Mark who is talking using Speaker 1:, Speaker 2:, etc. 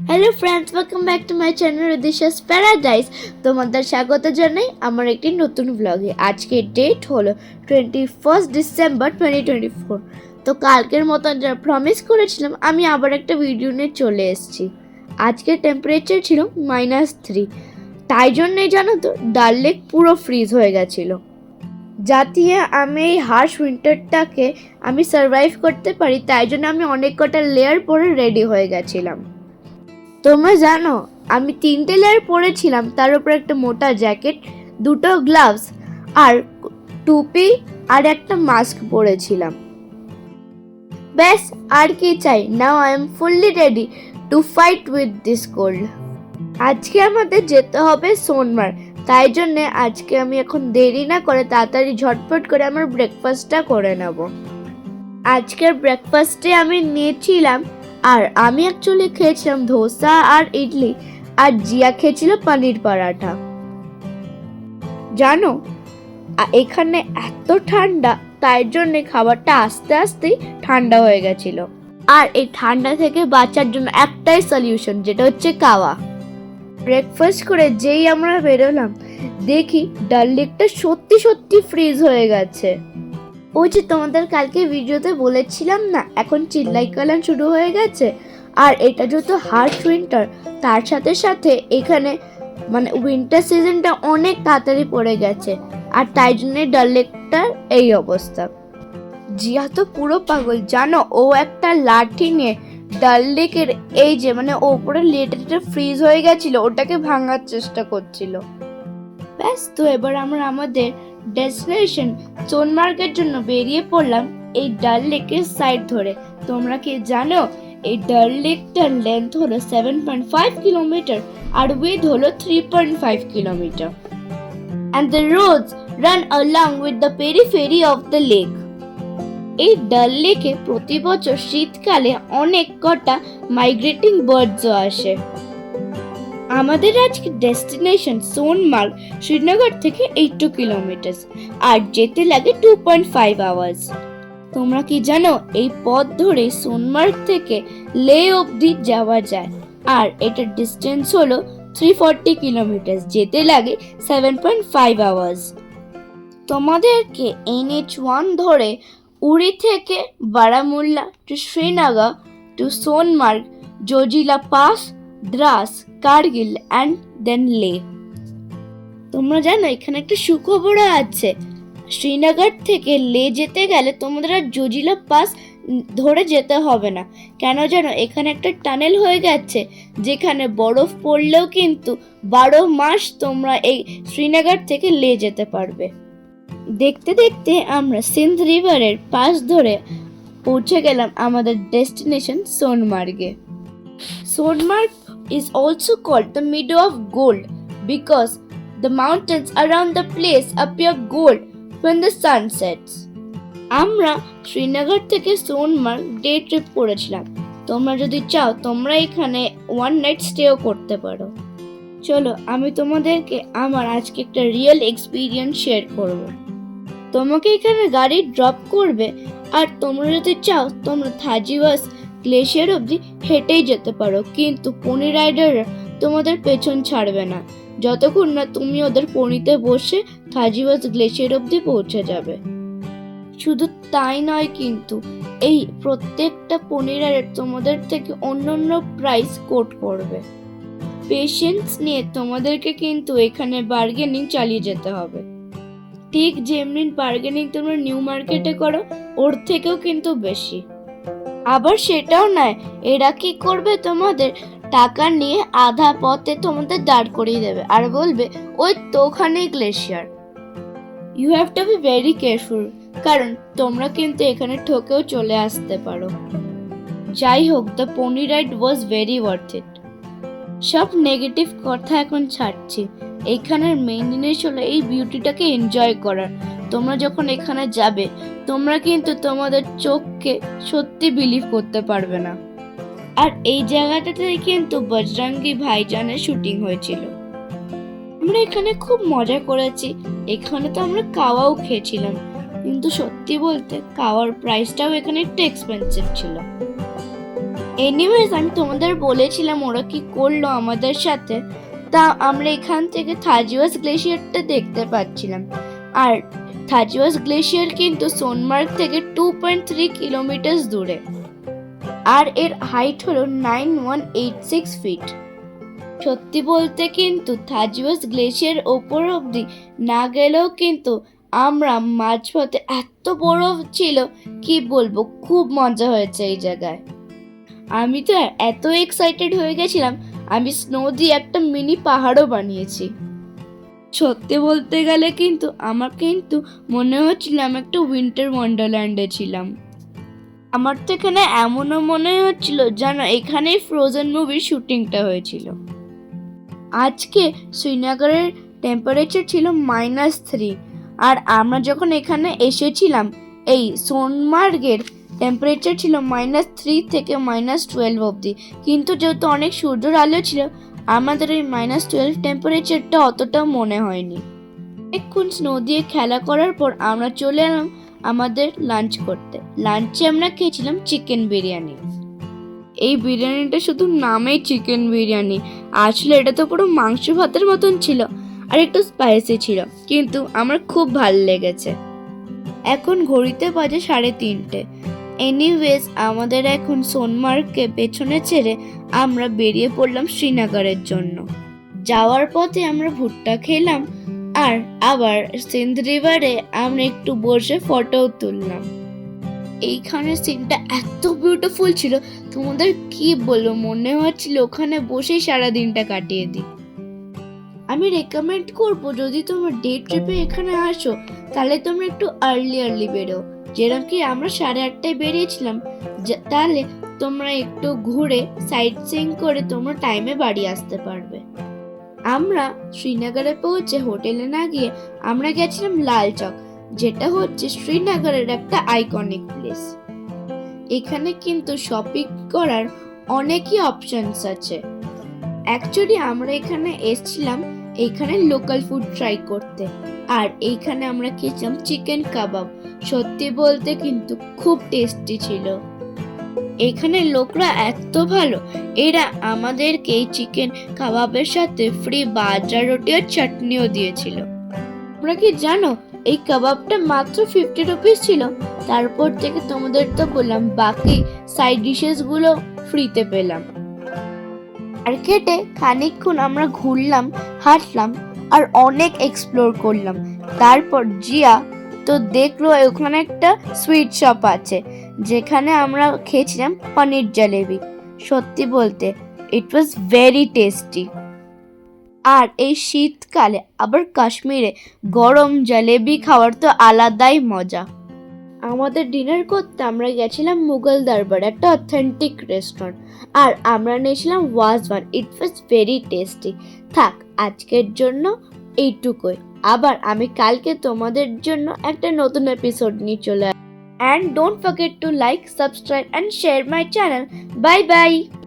Speaker 1: Hello friends, welcome back to my channel Ridisha's paradise. তোমাদের স্বাগত জানাই আমার একটি নতুন ব্লগে। আজকের ডেট হলো 21 ডিসেম্বর 2024। তো কালকের মতন যা প্রমিস করেছিলাম, আমি আবার একটা ভিডিও নিয়ে চলে এসেছি। আজকের টেম্পারেচার ছিল -3, তাই জন্যই জানো তো ডাল লেক পুরো ফ্রিজ হয়ে গেছিলো। যাতে আমি এই হার্শ উইন্টারটাকে আমি সার্ভাইভ করতে পারি, তাই জন্য আমি অনেক কটা লেয়ার পরে রেডি হয়ে গেছিলাম। তোমরা জানো আমি 3টে লেয়ার পরেছিলাম, তার উপর একটা মোটা জ্যাকেট, 2টো গ্লাভস আর টুপি আর একটা মাস্ক পরেছিলাম। ব্যাস, আর কি চাই? Now I am fully ready to fight with this cold. আজকে আমাদের যেতে হবে সোনমার্গ, তাই জন্য আজকে আমি এখন দেরি না করে তাড়াতাড়ি ঝটপট করে আমার ব্রেকফাস্টটা করে নেব। আজকের ব্রেকফাস্টে আমি নিয়েছিলাম, আর আমি অ্যাকচুয়ালি খেয়েছিলাম ধোসা আর ইডলি, আর জিয়া খেয়েছিল পনির পরাঠা। জানো এখানে এত ঠান্ডা, তাই জন্য খাবারটা আস্তে আস্তেই ঠান্ডা হয়ে গেছিল। আর এই ঠান্ডা থেকে বাঁচার জন্য একটাই সলিউশন, যেটা হচ্ছে কাওয়া। ব্রেকফাস্ট করে যেই আমরা বেরোলাম, দেখি ডাল লেকটা সত্যি সত্যি ফ্রিজ হয়ে গেছে। ওই যে তোমাদের কালকে ভিডিওতে বলেছিলাম না, এখন চিল্লাইকালান শুরু হয়ে গেছে। আর এটা যেহেতু হার্শ উইন্টার, তার সাথে সাথে এখানে উইন্টার সিজনটা অনেক তাড়াতাড়ি পড়ে গেছে, আর তাই জন্য ডাল লেকটার এই অবস্থা। জিয়া তো পুরো পাগল, জানো ও একটা লাঠি নিয়ে ডাল লেকের এই যে ওপরে লেটারটা ফ্রিজ হয়ে গেছিল, ওটাকে ভাঙার চেষ্টা করছিল। ব্যাস, তো এবার আমরা আমাদের ডেস্টিনেশন সোনমার্গের জন্য বেরিয়ে পড়লাম এই ডাল লেকের সাইড ধরে। তোমরা কি জানো এই ডাল লেকটার লেন্থ হলো 7.5 কিলোমিটার আর উইথ হলো 3.5 kilometre, and the roads run along with the periphery of the lake. এই ডাল লেকে প্রতি বছর শীতকালে অনেক কটা মাইগ্রেটিং বার্ডসও আসে। আমাদের আজকে ডেস্টিনেশন সোনমার্গ শ্রীনগর থেকে 82 কিলোমিটার, আর যেতে লাগে 2.5 আওয়ার্স। তোমরা কি জানো এই পথ ধরে সোনমার্গ থেকে লে অবধি যাওয়া যায়, আর এটার ডিস্টেন্স হলো 340 কিলোমিটার, যেতে লাগে 7.5 আওয়ার্স। তোমাদেরকে NH1 ধরে উড়ি থেকে Baramulla to Srinagar to Sonamarg, Zojila pass, Dras, Kargil and then Leh. তোমরা জানো এখানে একটা সুখবরও আছে। শ্রীনগর থেকে লে যেতে গেলে তোমাদের আর জোজিলা পাস ধরে যেতে হবে না। কেন জানো? এখানে একটা টানেল হয়ে গেছে, যেখানে বরফ পড়লেও কিন্তু 12 মাস তোমরা এই শ্রীনগর থেকে লে যেতে পারবে। দেখতে দেখতে আমরা সিন্ধ রিভারের পাশ ধরে পৌঁছে গেলাম আমাদের ডেস্টিনেশন সোনমার্গে। Sonmarg is also called the Meadow of Gold because the mountains around the place appear gold when the sun sets. আমরা শ্রীনগর থেকে সোনমার্গ ডে ট্রিপ করেছিলাম। তোমরা যদি চাও তোমরা এখানে 1 নাইট স্টেও করতে পারো। চলো আমি তোমাদেরকে আমার আজকে একটা রিয়েল এক্সপিরিয়েন্স শেয়ার করব। তোমাকে এখানে গাড়ি ড্রপ করবে, আর তোমরা যদি চাও তোমরা থাজিওয়াস গ্লেশিয়ার অবধি হেঁটেই যেতে পারো, কিন্তু পনি রাইডাররা তোমাদের পেছন ছাড়বে না যতক্ষণ না তুমি ওদের পনিতে বসে থাজিওয়াস গ্লেশিয়ার অবধি পৌঁছে যাবে। শুধু তাই নয়, কিন্তু এই প্রত্যেকটা পনি রাইডার তোমাদের থেকে অন্য প্রাইস কোট করবে। পেশেন্স নিয়ে তোমাদেরকে কিন্তু এখানে বার্গেনিং চালিয়ে যেতে হবে। ঠিক যেমনি বার্গেনিং তোমরা নিউ মার্কেটে করো, ওর থেকেও কিন্তু বেশি। আবার সেটাও নয়, এরা কি করবে, তোমাদের টাকা নিয়ে আধা পথে তোমাদের দাঁড় করিয়ে দেবে আর বলবে ওই তো ওখানেই glacier. You have to be very careful, কারণ তোমরা কিন্তু এখানে ঠকেও চলে আসতে পারো। যাই হোক, the pony ride was very worth it. সব নেগেটিভ কথা এখন ছাড়ছি। এখানের মেইন জিনিস হলো এই বিউটিটাকে এনজয় করার। তোমরা যখন এখানে যাবে, তোমরা কিন্তু তোমাদের চোখকে সত্যি বিলিভ করতে পারবে না। আর এই জায়গাটাতে কিন্তু বজরঙ্গি ভাইজানের শুটিং হয়েছিল। আমরা এখানে খুব মজা করেছি। এখানে তো আমরা কাওয়াও খেয়েছিলাম, কিন্তু সত্যি বলতে কাওয়ার প্রাইসটাও এখানে একটু এক্সপেন্সিভ ছিল। এনিওয়েজ আমি তোমাদের বলেছিলাম ওরা কি করলো আমাদের সাথে। তা আমরা এখান থেকে থাজিওয়াস গ্লেশিয়ারটা দেখতে পাচ্ছিলাম। আর থাজিওয়াস গ্লেশিয়ার কিন্তু সোনমার্গ থেকে 2.3 কিলোমিটার দূরে, আর এর হাইট হলো 9186 ফিট। সত্যি বলতে কিন্তু থাজিওয়াস গ্লেশিয়ার ওপর অবধি না গেলেও কিন্তু আমরা মাঝপথে এত বরফ ছিল কি বলবো, খুব মজা হয়েছে এই জায়গায়। আমি তো এত এক্সাইটেড হয়ে গেছিলাম, আমি স্নো দিয়ে একটা মিনি পাহাড়ও বানিয়েছি। সত্যি বলতে গেলে কিন্তু আমার কিন্তু মনে হচ্ছিল আমি একটা উইন্টার ওয়ান্ডারল্যান্ডে ছিলাম। আমার তো এখানে এমনও মনে হচ্ছিল যেন এখানেই ফ্রোজেন মুভির শুটিংটা হয়েছিল। আজকে শ্রীনগরের টেম্পারেচার ছিল -3, আর আমরা যখন এখানে এসেছিলাম এই সোনমার্গের টেম্পারেচার ছিল -3 থেকে -12 অবধি। কিন্তু যেহেতু অনেক সূর্যের আলো ছিল, আমাদের এই -12 টেম্পারেচারটা অতটা মনে হয়নি। অনেকক্ষণ স্নো দিয়ে খেলা করার পর আমরা চলে এলাম আমাদের লাঞ্চ করতে। লাঞ্চে আমরা খেয়েছিলাম চিকেন বিরিয়ানি। এই বিরিয়ানিটা শুধু নামেই চিকেন বিরিয়ানি, আসলে এটা তো পুরো মাংস ভাতের মতন ছিল, আর একটু স্পাইসি ছিল, কিন্তু আমার খুব ভালো লেগেছে। এখন ঘড়িতে বাজে 3:30। এনিওয়েজ আমাদের এখন সোনমার্গকে পেছনে ছেড়ে আমরা বেরিয়ে পড়লাম শ্রীনগরের জন্য। যাওয়ার পথে আমরা ভুট্টা খেলাম, আর আবার সিন্ধ রিভারে আমরা একটু বসে ফটোও তুললাম। এইখানে সিনটা এত বিউটিফুল ছিল, তোমাদের কি বলবো, মনে হচ্ছিল ওখানে বসেই সারা দিনটা কাটিয়ে দিই। আমি রেকমেন্ড করবো যদি তোমরা ডে ট্রিপে এখানে আসো তাহলে তোমরা একটু আর্লি বেরো, যেরকম কি আমরা 8:30টায় বেরিয়েছিলাম, তাহলে তোমরা একটু ঘুরে সাইট সিইং করে তোমরা টাইমে বাড়ি আসতে পারবে। আমরা শ্রীনগরে পৌঁছে হোটেলে না গিয়ে আমরা গেছিলাম লাল চক, যেটা হচ্ছে শ্রীনগরের একটা আইকনিক প্লেস। এখানে কিন্তু শপিং করার অনেকই অপশনস আছে। অ্যাকচুয়ালি আমরা এখানে এসেছিলাম এইখানে লোকাল ফুড ট্রাই করতে, আর এইখানে আমরা খেয়েছিলাম চিকেন কাবাব। সত্যি বলতে কিন্তু খুব টেস্টি ছিল। এখানে লোকরা এত ভালো, এরা আমাদেরকে এই চিকেন কাবাবের সাথে ফ্রি বাজরা রুটি আর চাটনিও দিয়েছিল। তোমরা কি জানো এই কাবাবটা মাত্র 50 রুপিস ছিল। তারপর থেকে তোমাদের তো বললাম বাকি সাইড ডিশেস গুলো ফ্রিতে পেলাম। মার্কেটে খানিকক্ষণ আমরা ঘুরলাম, হাঁটলাম আর অনেক এক্সপ্লোর করলাম। তারপর জিয়া তো দেখলো ওখানে একটা সুইট শপ আছে, যেখানে আমরা খেয়েছিলাম পনির জলেবি। সত্যি বলতে ইট ওয়াজ ভেরি টেস্টি। আর এই শীতকালে আবার কাশ্মীরে গরম জলেবি খাওয়ার তো আলাদাই মজা। আমাদের ডিনার করতে আমরা গেছিলাম মুঘল দরবার, একটা অথেন্টিক রেস্টুরেন্ট, আর আমরা নিয়েছিলাম ওয়াজওয়ান। ইট ওয়াজ ভেরি টেস্টি। থাক আজকের জন্য এইটুকুই, আবার আমি কালকে তোমাদের জন্য একটা নতুন এপিসোড নিয়ে চলে আসবো। And don't forget to like, subscribe and share my channel. Bye bye.